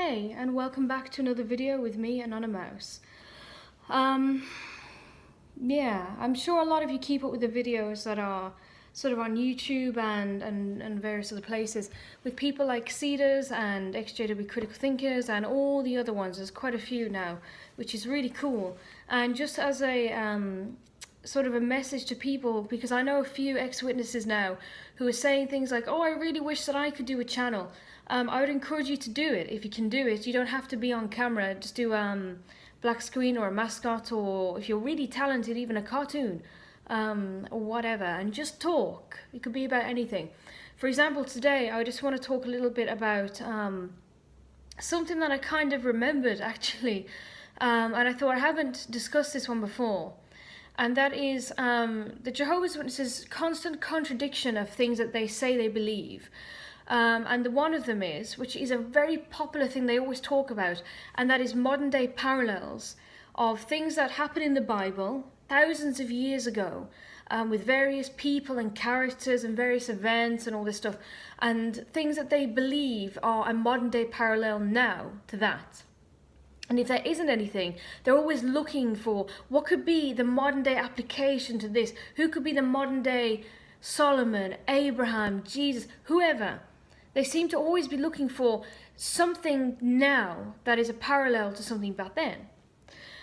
Hey, and welcome back to another video with me, Annoni Mowse. Yeah, I'm sure a lot of you keep up with the videos that are sort of on YouTube and various other places with people like Cedars and XJW Critical Thinkers and all the other ones. There's quite a few now, which is really cool. And just as a sort of a message to people, because I know a few ex-witnesses now who are saying things like, oh, I really wish that I could do a channel. I would encourage you to do it. If you can do it, you don't have to be on camera. Just do black screen or a mascot, or if you're really talented, even a cartoon, or whatever, and just talk. It could be about anything. For example, today I just want to talk a little bit about something that I kind of remembered actually, and I thought I haven't discussed this one before. And that is the Jehovah's Witnesses' constant contradiction of things that they say they believe. And the one of them is, which is a very popular thing they always talk about, and that is modern day parallels of things that happen in the Bible thousands of years ago, with various people and characters and various events and all this stuff, and things that they believe are a modern day parallel now to that. And if there isn't anything, they're always looking for what could be the modern day application to this. Who could be the modern day Solomon, Abraham, Jesus, whoever. They seem to always be looking for something now that is a parallel to something back then.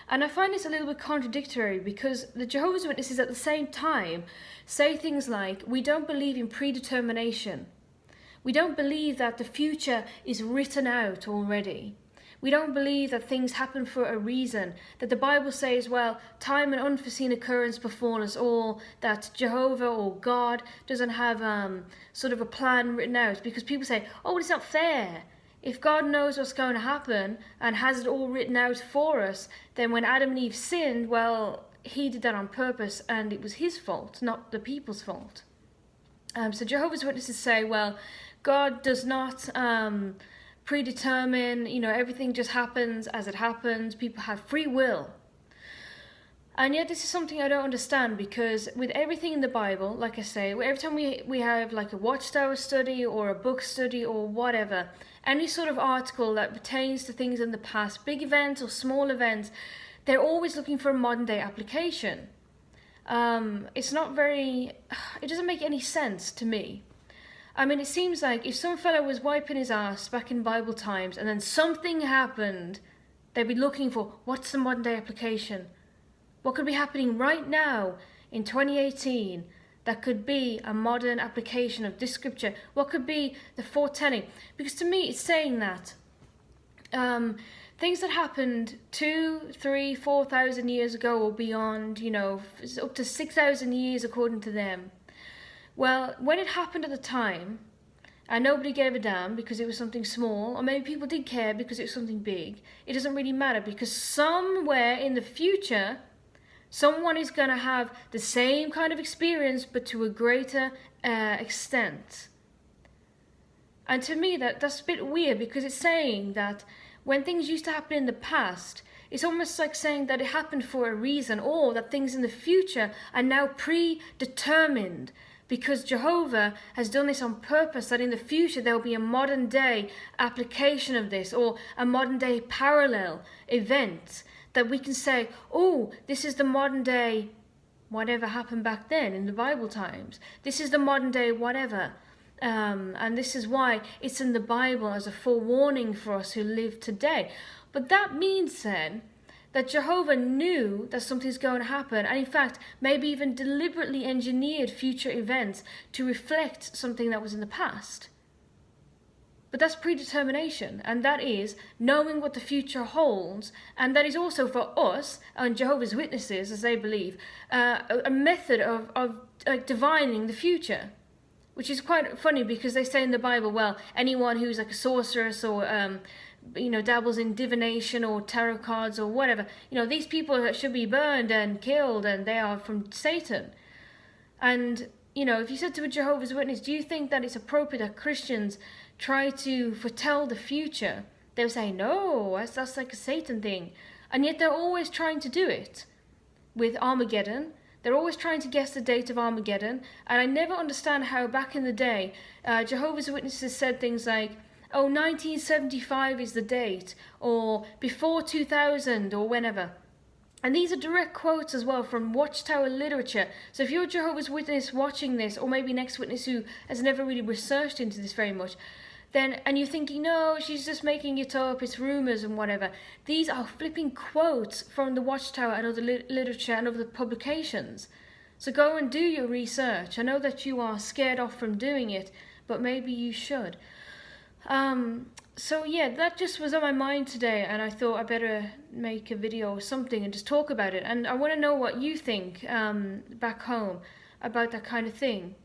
And I find this a little bit contradictory, because the Jehovah's Witnesses at the same time say things like, we don't believe in predetermination. We don't believe that the future is written out already. We don't believe that things happen for a reason, that the Bible says, well, time and unforeseen occurrence befall us all, that Jehovah or God doesn't have sort of a plan written out, because people say, oh, it's not fair. If God knows what's going to happen and has it all written out for us, then when Adam and Eve sinned, well, he did that on purpose and it was his fault, not the people's fault. So Jehovah's Witnesses say, well, God does not predetermine, everything just happens as it happens. People have free will. And yet this is something I don't understand, because with everything in the Bible, like I say, every time we have like a Watchtower study or a book study or whatever, any sort of article that pertains to things in the past, big events or small events, they're always looking for a modern day application. It doesn't make any sense to me. I mean, it seems like if some fellow was wiping his ass back in Bible times and then something happened, they'd be looking for, what's the modern day application? What could be happening right now in 2018 that could be a modern application of this scripture? What could be the foretelling? Because to me, it's saying that things that happened 2,000, 3,000, 4,000 years ago or beyond, up to 6,000 years according to them. Well, when it happened at the time, and nobody gave a damn because it was something small, or maybe people did care because it was something big, it doesn't really matter, because somewhere in the future, someone is going to have the same kind of experience, but to a greater extent. And to me, that's a bit weird, because it's saying that when things used to happen in the past, it's almost like saying that it happened for a reason, or that things in the future are now predetermined, because Jehovah has done this on purpose, that in the future there will be a modern day application of this, or a modern day parallel event that we can say, oh, this is the modern day whatever happened back then in the Bible times. This is the modern day whatever. And this is why it's in the Bible as a forewarning for us who live today. But that means then that Jehovah knew that something's going to happen, and in fact maybe even deliberately engineered future events to reflect something that was in the past. But that's predetermination, and that is knowing what the future holds, and that is also for us and Jehovah's Witnesses, as they believe, a method of divining the future. Which is quite funny, because they say in the Bible, well, anyone who's like a sorceress or dabbles in divination or tarot cards or whatever, these people should be burned and killed, and they are from Satan. And if you said to a Jehovah's Witness, do you think that it's appropriate that Christians try to foretell the future? They'll say, no, that's like a Satan thing. And yet they're always trying to do it with Armageddon. They're always trying to guess the date of Armageddon, and I never understand how back in the day Jehovah's Witnesses said things like, oh, 1975 is the date, or before 2000, or whenever. And these are direct quotes as well from Watchtower literature. So if you're a Jehovah's Witness watching this, or maybe an ex-witness who has never really researched into this very much, then, and you're thinking, no, she's just making it up, it's rumours and whatever. These are flipping quotes from the Watchtower and other literature and other publications. So go and do your research. I know that you are scared off from doing it, but maybe you should. So yeah, that just was on my mind today, and I thought I better make a video or something and just talk about it. And I want to know what you think back home about that kind of thing.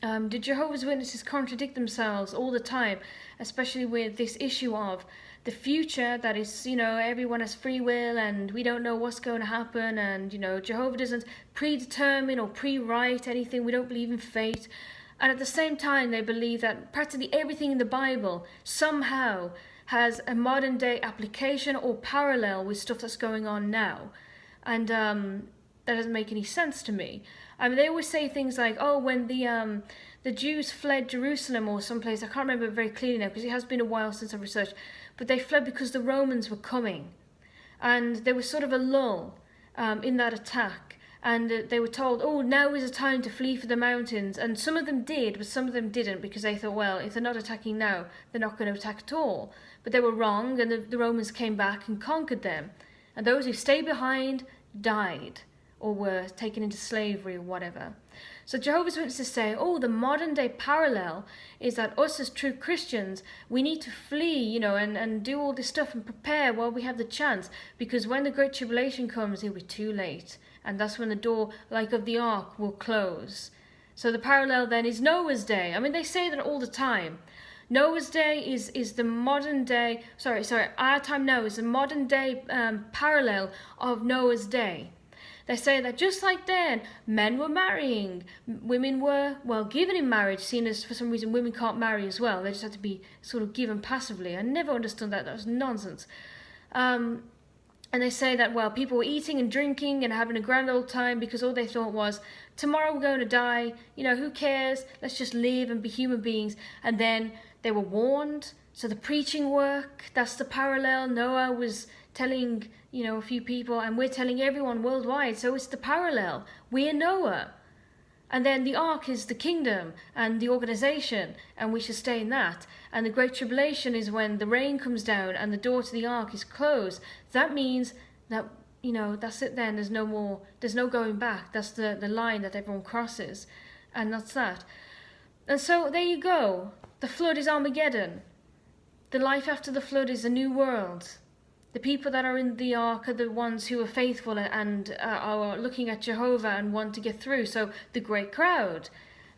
Do Jehovah's Witnesses contradict themselves all the time, especially with this issue of the future, that is, you know, everyone has free will and we don't know what's going to happen, and, you know, Jehovah doesn't predetermine or pre-write anything, we don't believe in fate. And at the same time, they believe that practically everything in the Bible somehow has a modern day application or parallel with stuff that's going on now. And that doesn't make any sense to me. I mean, they always say things like, oh, when the Jews fled Jerusalem or someplace, I can't remember very clearly now because it has been a while since I've researched, but they fled because the Romans were coming. And there was sort of a lull in that attack. And they were told, oh, now is the time to flee for the mountains. And some of them did, but some of them didn't, because they thought, well, if they're not attacking now, they're not going to attack at all. But they were wrong, and the Romans came back and conquered them. And those who stayed behind died, or were taken into slavery or whatever. So Jehovah's Witnesses say, oh, the modern day parallel is that us as true Christians, we need to flee, you know, and do all this stuff and prepare while we have the chance, because when the Great Tribulation comes, it'll be too late. And that's when the door, like of the ark, will close. So the parallel then is Noah's day. I mean, they say that all the time. Noah's day is the modern day, our time now is the modern day parallel of Noah's day. They say that just like then, men were marrying, women were, well, given in marriage, seeing as for some reason women can't marry as well. They just had to be sort of given passively. I never understood that. That was nonsense. And they say that, well, people were eating and drinking and having a grand old time because all they thought was, tomorrow we're going to die, you know, who cares? Let's just live and be human beings. And then they were warned. So the preaching work, that's the parallel. Noah was telling, you know, a few people, and we're telling everyone worldwide. So it's the parallel. We're Noah. And then the ark is the kingdom and the organization, and we should stay in that. And the Great Tribulation is when the rain comes down and the door to the ark is closed. That means that, you know, that's it then. There's no going back. That's the line that everyone crosses. And that's that. And so there you go. The flood is Armageddon. The life after the flood is a new world. The people that are in the ark are the ones who are faithful and are looking at Jehovah and want to get through. So the great crowd.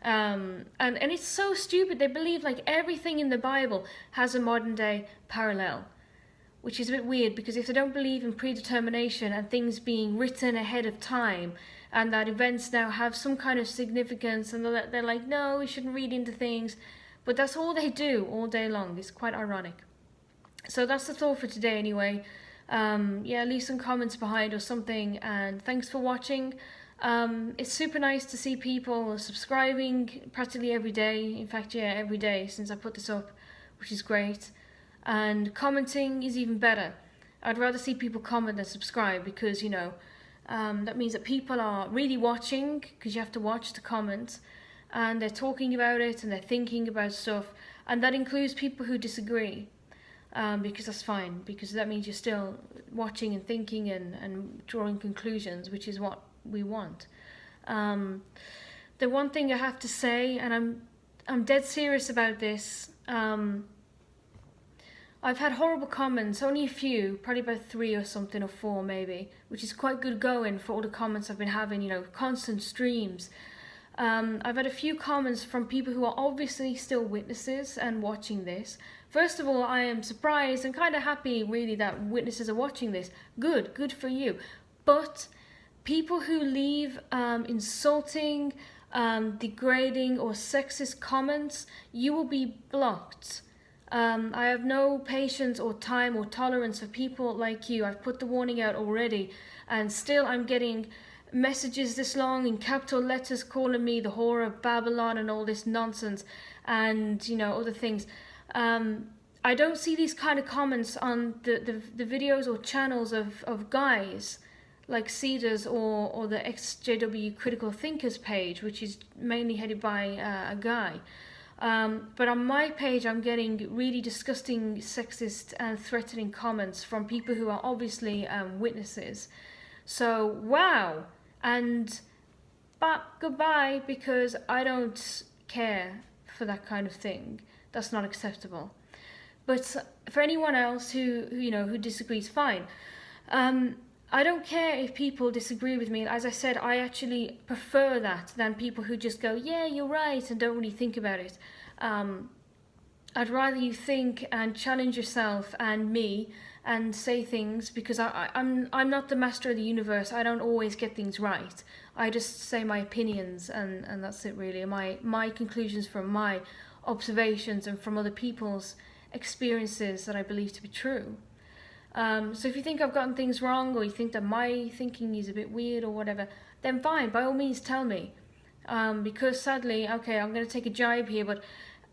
And it's so stupid. They believe like everything in the Bible has a modern day parallel. Which is a bit weird, because if they don't believe in predetermination and things being written ahead of time, and that events now have some kind of significance, and they're like, no, we shouldn't read into things. But that's all they do all day long. It's quite ironic. So that's the thought for today anyway. Yeah, leave some comments behind or something, and thanks for watching. It's super nice to see people subscribing practically every day. In fact, yeah, every day since I put this up, which is great. And commenting is even better. I'd rather see people comment than subscribe, because, you know, that means that people are really watching, because you have to watch to comment, and they're talking about it and they're thinking about stuff, and that includes people who disagree. Because that's fine, because that means you're still watching and thinking and drawing conclusions, which is what we want. The one thing I have to say, and I'm dead serious about this, I've had horrible comments, only a few, probably about 3 or something, or 4 maybe, which is quite good going for all the comments I've been having, you know, constant streams. I've had a few comments from people who are obviously still witnesses and watching this. First of all, I am surprised and kind of happy really that witnesses are watching this. Good for you. But people who leave insulting, degrading or sexist comments, you will be blocked. I have no patience or time or tolerance for people like you. I've put the warning out already, and still I'm getting messages this long in capital letters calling me the whore of Babylon and all this nonsense, and, you know, other things. I don't see these kind of comments on the videos or channels of guys like Cedars or the XJW Critical Thinkers page, which is mainly headed by a guy. But on my page, I'm getting really disgusting, sexist and threatening comments from people who are obviously witnesses. So, wow. And goodbye, because I don't care for that kind of thing. That's not acceptable. But for anyone else who disagrees, fine. I don't care if people disagree with me. As I said, I actually prefer that than people who just go, yeah, you're right, and don't really think about it. I'd rather you think and challenge yourself and me and say things, because I'm not the master of the universe. I don't always get things right. I just say my opinions, and that's it really. My conclusions from my observations and from other people's experiences that I believe to be true. So if you think I've gotten things wrong, or you think that my thinking is a bit weird or whatever, then fine, by all means tell me. Because sadly, okay, I'm going to take a jibe here, but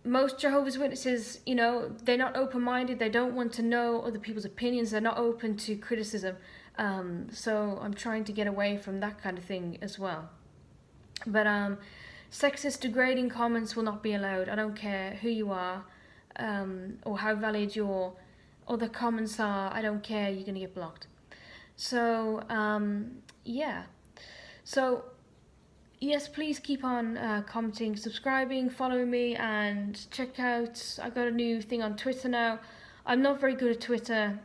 most Jehovah's Witnesses, they're not open-minded. They don't want to know other people's opinions. They're not open to criticism. So I'm trying to get away from that kind of thing as well. But sexist, degrading comments will not be allowed. I don't care who you are, or how valid your other comments are. I don't care. You're going to get blocked. So, yeah. So, yes, please keep on commenting, subscribing, following me, and check out, I got a new thing on Twitter now. I'm not very good at Twitter.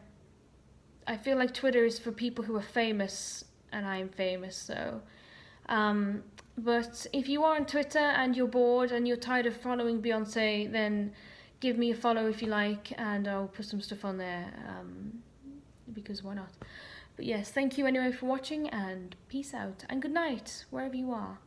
I feel like Twitter is for people who are famous, and I'm famous, so. But if you are on Twitter and you're bored and you're tired of following Beyonce, then give me a follow if you like, and I'll put some stuff on there, because why not? But yes, thank you anyway for watching, and peace out, and good night, wherever you are.